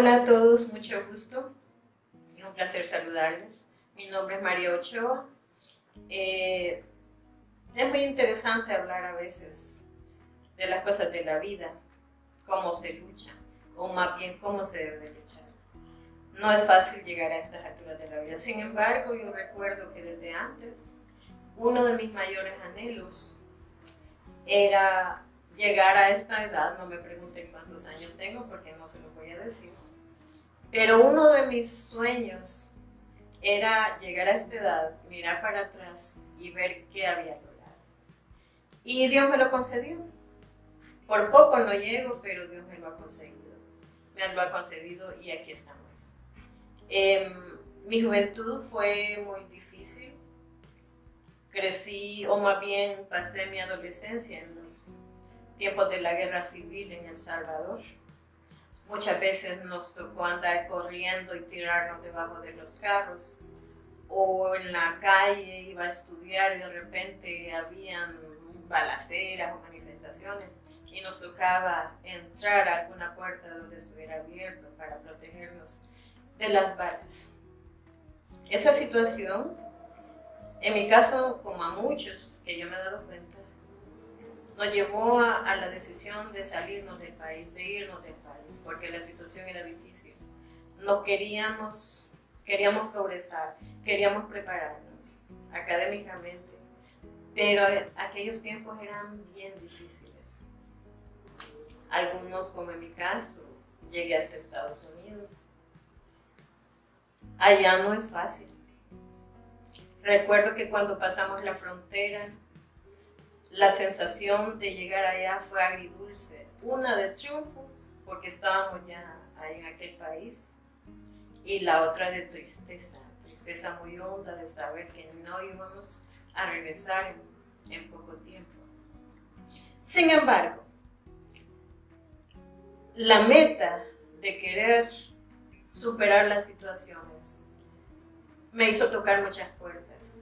Hola a todos, mucho gusto. Es un placer saludarles. Mi nombre es María Ochoa. Es muy interesante hablar a veces de las cosas de la vida, cómo se lucha, o más bien cómo se debe de luchar. No es fácil llegar a estas alturas de la vida. Sin embargo, yo recuerdo que desde antes, uno de mis mayores anhelos era llegar a esta edad. No me pregunten cuántos años tengo porque no se lo voy a decir. Pero uno de mis sueños era llegar a esta edad, mirar para atrás y ver qué había logrado. Y Dios me lo concedió. Por poco no llego, pero Dios me lo ha concedido. Me lo ha concedido y aquí estamos. Mi juventud fue muy difícil. Crecí, o más bien pasé mi adolescencia en los tiempos de la guerra civil en El Salvador. Muchas veces nos tocó andar corriendo y tirarnos debajo de los carros, o en la calle iba a estudiar y de repente habían balaceras o manifestaciones y nos tocaba entrar a alguna puerta donde estuviera abierto para protegernos de las balas. Esa situación, en mi caso, como a muchos que yo me he dado cuenta, nos llevó a la decisión de salirnos del país, de irnos del país, porque la situación era difícil. No queríamos progresar, queríamos prepararnos académicamente, pero aquellos tiempos eran bien difíciles. Algunos, como en mi caso, llegué hasta Estados Unidos. Allá no es fácil. Recuerdo que cuando pasamos la frontera, la sensación de llegar allá fue agridulce. Una de triunfo, porque estábamos ya ahí en aquel país, y la otra de tristeza muy honda de saber que no íbamos a regresar en poco tiempo. Sin embargo, la meta de querer superar las situaciones me hizo tocar muchas puertas.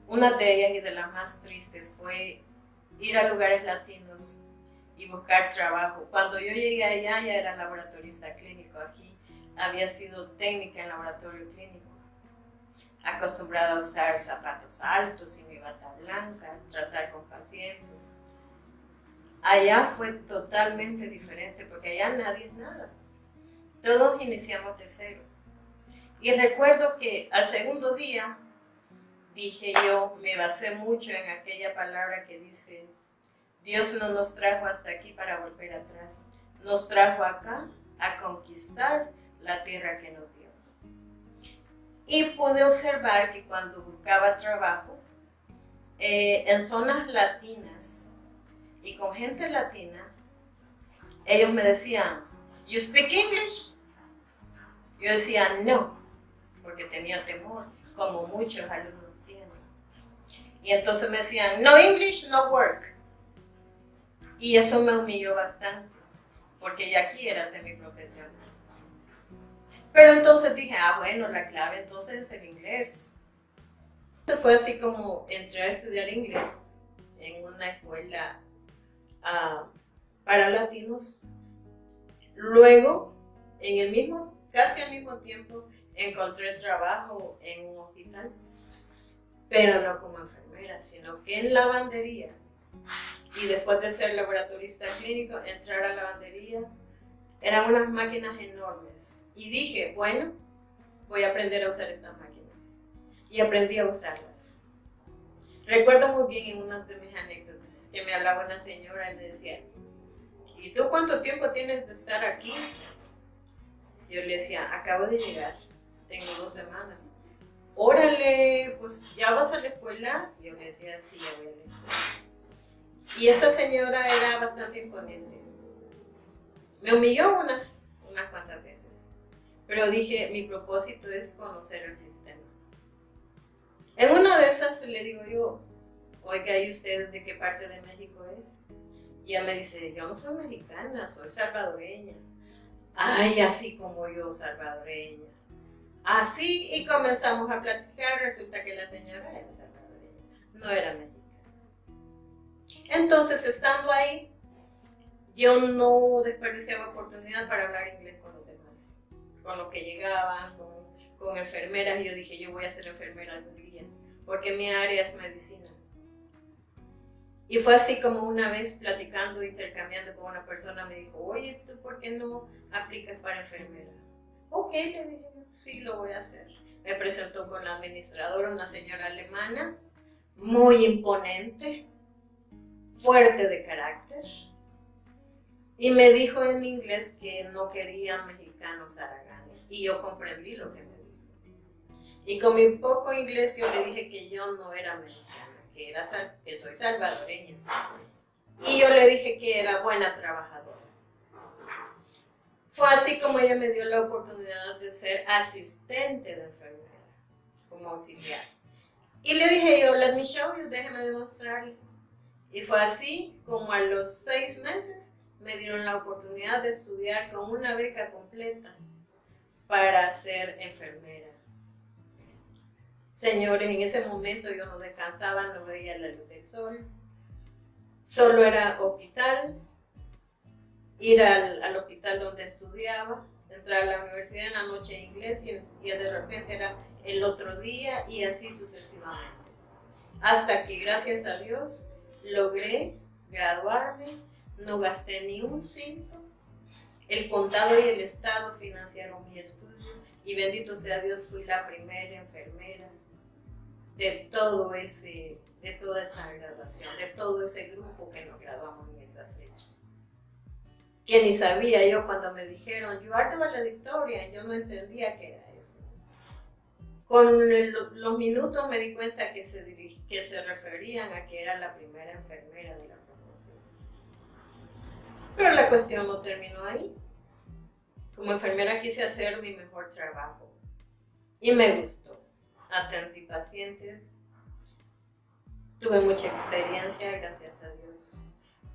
Una de ellas y de las más tristes fue ir a lugares latinos y buscar trabajo. Cuando yo llegué allá ya era laboratorista clínico. Aquí había sido técnica en laboratorio clínico, acostumbrada a usar zapatos altos y mi bata blanca, tratar con pacientes. Allá fue totalmente diferente porque allá nadie es nada. Todos iniciamos de cero. Y recuerdo que al segundo día dije yo, me basé mucho en aquella palabra que dice, Dios no nos trajo hasta aquí para volver atrás, nos trajo acá a conquistar la tierra que nos dio. Y pude observar que cuando buscaba trabajo, en zonas latinas y con gente latina, ellos me decían, ¿You speak English? Yo decía, no, porque tenía temor, como muchos alumnos tienen. Y entonces me decían, no English, no work. Y eso me humilló bastante, porque ya aquí era semiprofesional. Pero entonces dije, bueno, la clave entonces es el inglés. Entonces fue así como entré a estudiar inglés en una escuela para latinos. Luego, casi al mismo tiempo, encontré trabajo en un hospital, pero no como enfermera, sino que en lavandería. Y después de ser laboratorista clínico, entrar a lavandería, eran unas máquinas enormes. Y dije, bueno, voy a aprender a usar estas máquinas. Y aprendí a usarlas. Recuerdo muy bien en una de mis anécdotas que me hablaba una señora y me decía, ¿y tú cuánto tiempo tienes de estar aquí? Yo le decía, acabo de llegar, tengo 2 semanas. Órale, pues ya vas a la escuela. Yo le decía, sí, ya voy a la escuela. Y esta señora era bastante imponente. Me humilló unas cuantas veces, pero dije, mi propósito es conocer el sistema. En una de esas le digo yo, oiga, ¿y usted de qué parte de México es? Y ella me dice, yo no soy mexicana, soy salvadoreña. Ay, así como yo, salvadoreña. Así, y comenzamos a platicar, resulta que la señora era salvadoreña, no era mexicana. Entonces, estando ahí, yo no desperdiciaba oportunidad para hablar inglés con los demás, con los que llegaban, con enfermeras, y yo dije, yo voy a ser enfermera algún día, porque mi área es medicina. Y fue así como una vez platicando, intercambiando con una persona, me dijo, oye, ¿tú por qué no aplicas para enfermera? Ok, le dije, sí, lo voy a hacer. Me presentó con la administradora, una señora alemana, muy imponente, fuerte de carácter, y me dijo en inglés que no quería mexicanos haraganes, y yo comprendí lo que me dijo. Y con mi poco inglés yo le dije que yo no era mexicana, que soy salvadoreña, y yo le dije que era buena trabajadora. Fue así como ella me dio la oportunidad de ser asistente de enfermera, como auxiliar. Y le dije yo, let me show you, déjeme demostrarle. Y fue así como a los 6 meses me dieron la oportunidad de estudiar con una beca completa para ser enfermera. Señores, en ese momento yo no descansaba, no veía la luz del sol. Solo era hospital, ir al hospital donde estudiaba, entrar a la universidad en la noche inglés y de repente era el otro día y así sucesivamente. Hasta que gracias a Dios logré graduarme, no gasté ni un cinco, el condado y el estado financiaron mi estudio y bendito sea Dios fui la primera enfermera de toda esa graduación, de todo ese grupo que nos graduamos en esa fecha. Que ni sabía yo cuando me dijeron, you are the valedictorian, yo no entendía qué era eso. Con los minutos me di cuenta que se referían a que era la primera enfermera de la promoción. Pero la cuestión no terminó ahí. Como enfermera quise hacer mi mejor trabajo y me gustó. Atendí pacientes, tuve mucha experiencia, gracias a Dios.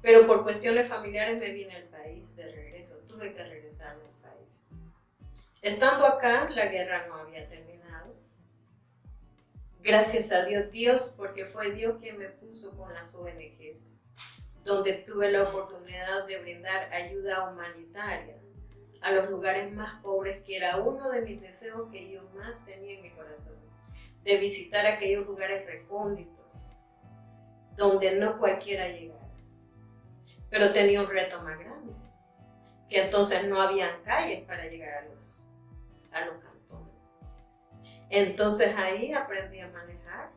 Pero por cuestiones familiares me vine al país de regreso, tuve que regresarme al país. Estando acá, la guerra no había terminado. Gracias a Dios, porque fue Dios quien me puso con las ONGs, donde tuve la oportunidad de brindar ayuda humanitaria a los lugares más pobres, que era uno de mis deseos que yo más tenía en mi corazón, de visitar aquellos lugares recónditos, donde no cualquiera llegara. Pero tenía un reto más grande, que entonces no había calles para llegar a los cantones. Entonces ahí aprendí a manejar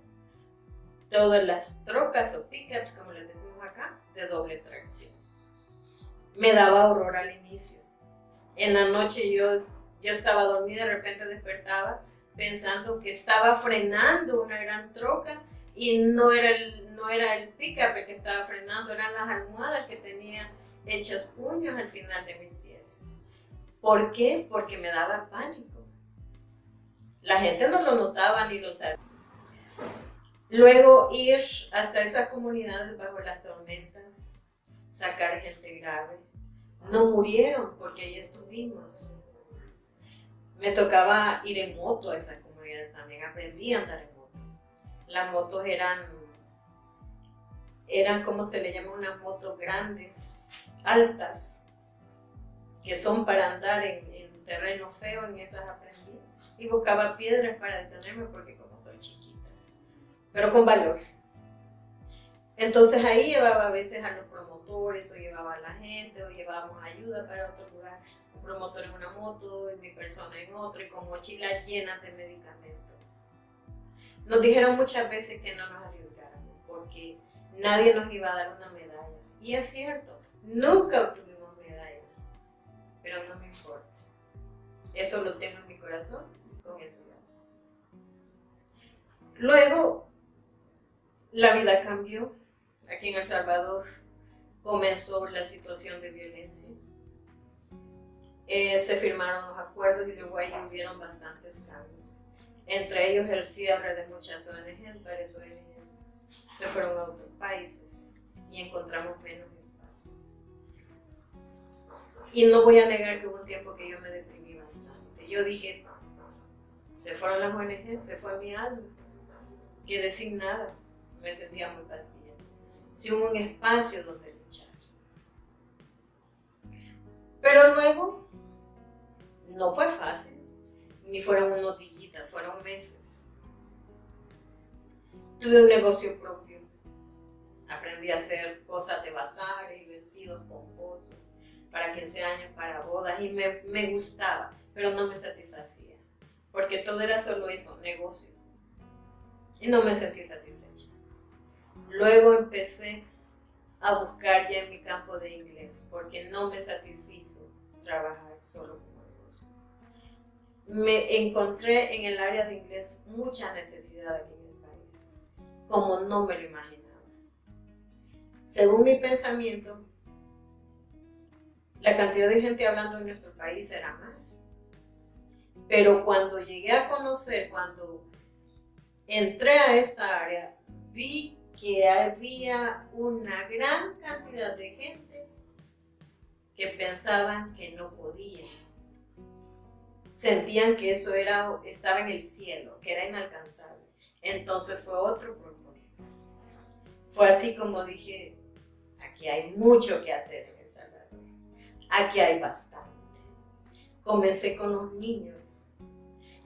todas las trocas o pickups, como les decimos acá, de doble tracción. Me daba horror al inicio. En la noche yo estaba dormida, de repente despertaba pensando que estaba frenando una gran troca y no era el pickup el que estaba frenando, eran las almohadas que tenía hechos puños al final de mis pies. ¿Por qué? Porque me daba pánico. La gente no lo notaba ni lo sabía. Luego ir hasta esas comunidades bajo las tormentas, sacar gente grave. No murieron porque ahí estuvimos. Me tocaba ir en moto a esas comunidades también, aprendí a andar en moto. Las motos eran como se le llama, unas motos grandes, altas, que son para andar en terreno feo, en esas aprendí. Y buscaba piedras para detenerme porque como soy chiquita, pero con valor. Entonces ahí llevaba a veces a los promotores, o llevaba a la gente, o llevábamos ayuda para otro lugar, un promotor en una moto y mi persona en otro, y con mochilas llenas de medicamentos. Nos dijeron muchas veces que no nos arriesgáramos porque nadie nos iba a dar una medalla. Y es cierto, nunca obtuvimos medalla, pero no me importa. Eso lo tengo en mi corazón y con eso lo hago. Luego, la vida cambió. Aquí en El Salvador comenzó la situación de violencia. Se firmaron los acuerdos y luego ahí hubieron bastantes cambios. Entre ellos el cierre de muchas ONGs, varias ONGs se fueron a otros países y encontramos menos espacio. Y no voy a negar que hubo un tiempo que yo me deprimí bastante. Yo dije, se fueron las ONGs, se fue mi alma, quedé sin nada, me sentía muy vacía, sin un espacio donde luchar. Pero luego no fue fácil, ni fueron unos días, fueron meses. Tuve un negocio propio. Aprendí a hacer cosas de bazar y vestidos pomposos para 15 años, para bodas, y me gustaba, pero no me satisfacía, porque todo era solo eso, negocio, y no me sentí satisfecha. Luego empecé a buscar ya en mi campo de inglés, porque no me satisfizo trabajar solo como negocio. Me encontré en el área de inglés mucha necesidad aquí en el país, como no me lo imaginaba. Según mi pensamiento, la cantidad de gente hablando en nuestro país era más. Pero cuando llegué a conocer, cuando entré a esta área, vi que había una gran cantidad de gente que pensaban que no podían. Sentían que eso estaba en el cielo, que era inalcanzable. Entonces fue otro propósito. Fue así como dije, aquí hay mucho que hacer en El Salvador. Aquí hay bastante. Comencé con los niños.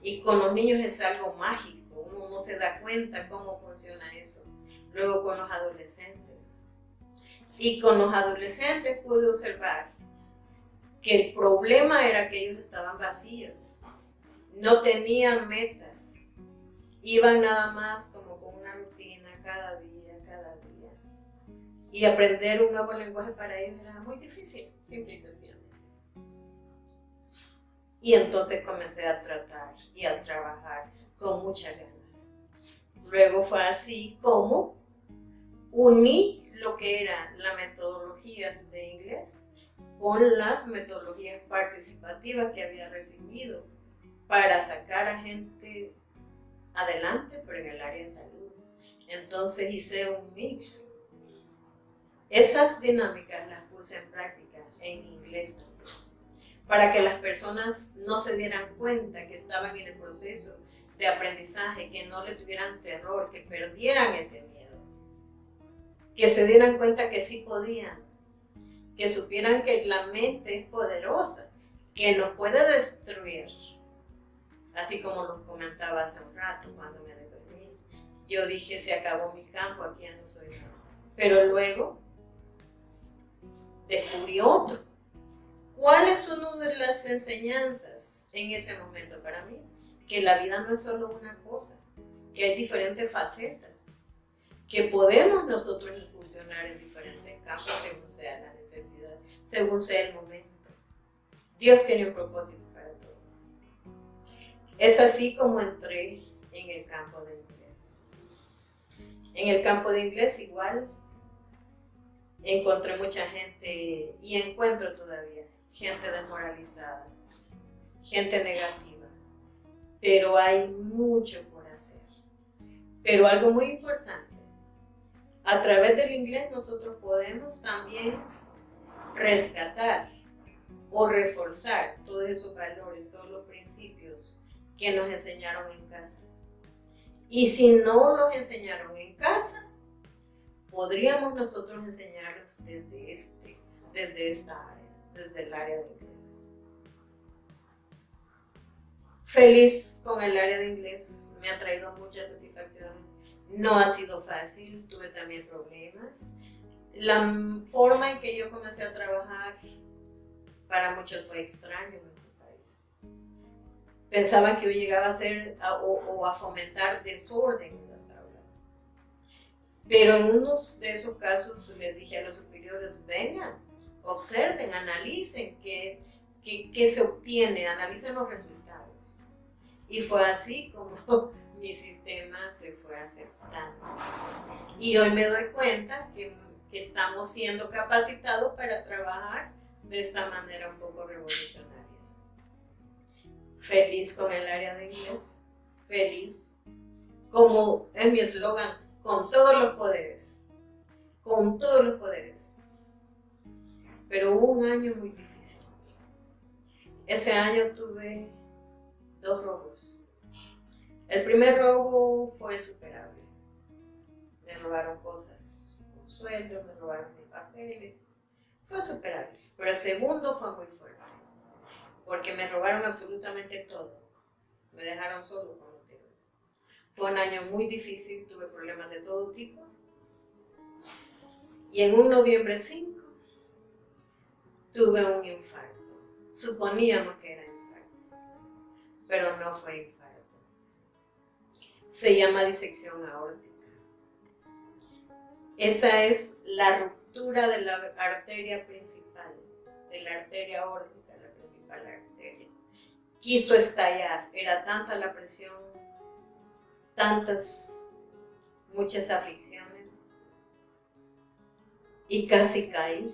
Y con los niños es algo mágico. Uno no se da cuenta cómo funciona eso. Luego con los adolescentes. Y con los adolescentes pude observar que el problema era que ellos estaban vacíos. No tenían metas. Iban nada más como con una rutina cada día. Y aprender un nuevo lenguaje para ellos era muy difícil, simple y sencillamente. Y entonces comencé a tratar y a trabajar con muchas ganas. Luego fue así como uní lo que eran las metodologías de inglés con las metodologías participativas que había recibido para sacar a gente adelante, pero en el área de salud. Entonces hice un mix. Esas dinámicas las puse en práctica en inglés también, para que las personas no se dieran cuenta que estaban en el proceso de aprendizaje, que no le tuvieran terror, que perdieran ese miedo, que se dieran cuenta que sí podían, que supieran que la mente es poderosa, que nos puede destruir, así como lo comentaba hace un rato cuando me despedí. Yo dije, se acabó mi campo, aquí ya no soy nada. Pero luego descubrí otro. ¿Cuál es una de las enseñanzas en ese momento para mí? Que la vida no es solo una cosa, que hay diferentes facetas, que podemos nosotros incursionar en diferentes campos según sea la necesidad, según sea el momento. Dios tiene un propósito para todos. Es así como entré en el campo de inglés. En el campo de inglés igual encontré mucha gente y encuentro todavía gente desmoralizada, gente negativa, pero hay mucho por hacer. Pero algo muy importante, a través del inglés nosotros podemos también rescatar o reforzar todos esos valores, todos los principios que nos enseñaron en casa. Y si no los enseñaron en casa, podríamos nosotros enseñarlos desde esta área, desde el área de inglés. Feliz con el área de inglés, me ha traído muchas satisfacciones. No ha sido fácil, tuve también problemas. La forma en que yo comencé a trabajar para muchos fue extraño en nuestro país. Pensaban que yo llegaba a hacer o a fomentar desorden en las aulas. Pero en uno de esos casos les dije a los superiores, vengan, observen, analicen qué se obtiene, analicen los resultados. Y fue así como mi sistema se fue aceptando. Y hoy me doy cuenta que estamos siendo capacitados para trabajar de esta manera un poco revolucionaria. Feliz con el área de inglés, feliz, como es mi eslogan, con todos los poderes, con todos los poderes. Pero hubo un año muy difícil. Ese año tuve 2 robos. El primer robo fue superable. Me robaron cosas, un sueldo, me robaron mis papeles. fue superable, pero el segundo fue muy fuerte, porque me robaron absolutamente todo, me dejaron solo con lo que fue un año muy difícil, tuve problemas de todo tipo, y en un noviembre 5 tuve un infarto, suponíamos que era infarto, pero no fue infarto, se llama disección aórtica. Esa es la ruptura de la arteria principal, de la arteria aórtica, la principal arteria. Quiso estallar, era tanta la presión, muchas aflicciones, y casi caí.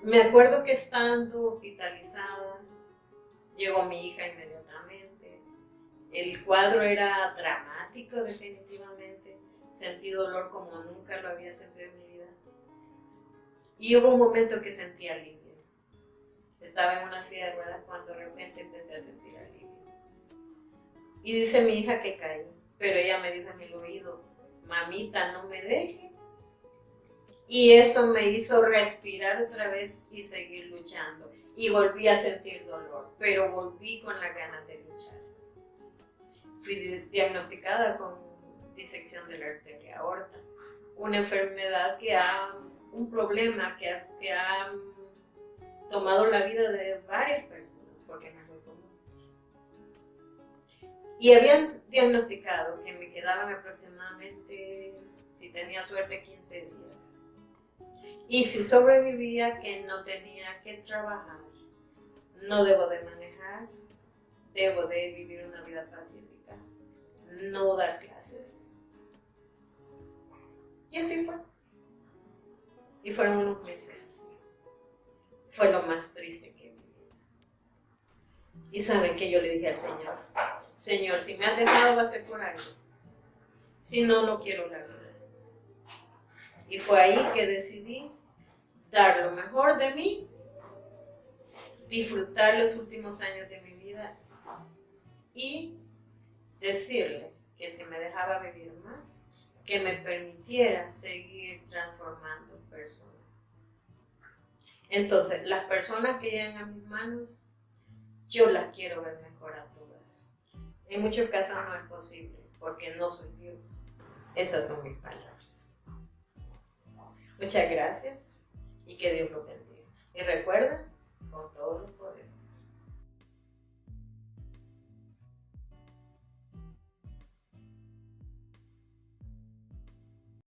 Me acuerdo que estando hospitalizada, llegó mi hija inmediatamente. El cuadro era dramático definitivamente, sentí dolor como nunca lo había sentido en mi vida. Y hubo un momento que sentí alivio. Estaba en una silla de ruedas cuando de repente empecé a sentir alivio. Y dice mi hija que caí, pero ella me dijo en el oído, mamita, no me deje. Y eso me hizo respirar otra vez y seguir luchando. Y volví a sentir dolor, pero volví con las ganas de luchar. Fui diagnosticada con disección de la arteria aorta, una enfermedad un problema que ha tomado la vida de varias personas, porque no es muy común. Y habían diagnosticado que me quedaban aproximadamente, si tenía suerte, 15 días. Y si sobrevivía, que no tenía que trabajar, no debo de manejar, debo de vivir una vida pacífica, no dar clases. Y así fue. Y fueron unos meses así. Fue lo más triste que he vivido. Y saben que yo le dije al Señor, Señor, si me has dejado va a ser por algo. Si no, no quiero la vida. Y fue ahí que decidí dar lo mejor de mí, disfrutar los últimos años de mi vida y decirle que si me dejaba vivir más, que me permitiera seguir transformando personas. Entonces, las personas que llegan a mis manos, yo las quiero ver mejor a todas. En muchos casos no es posible, porque no soy Dios. Esas son mis palabras. Muchas gracias y que Dios los bendiga. Y recuerden, con todos los poderes.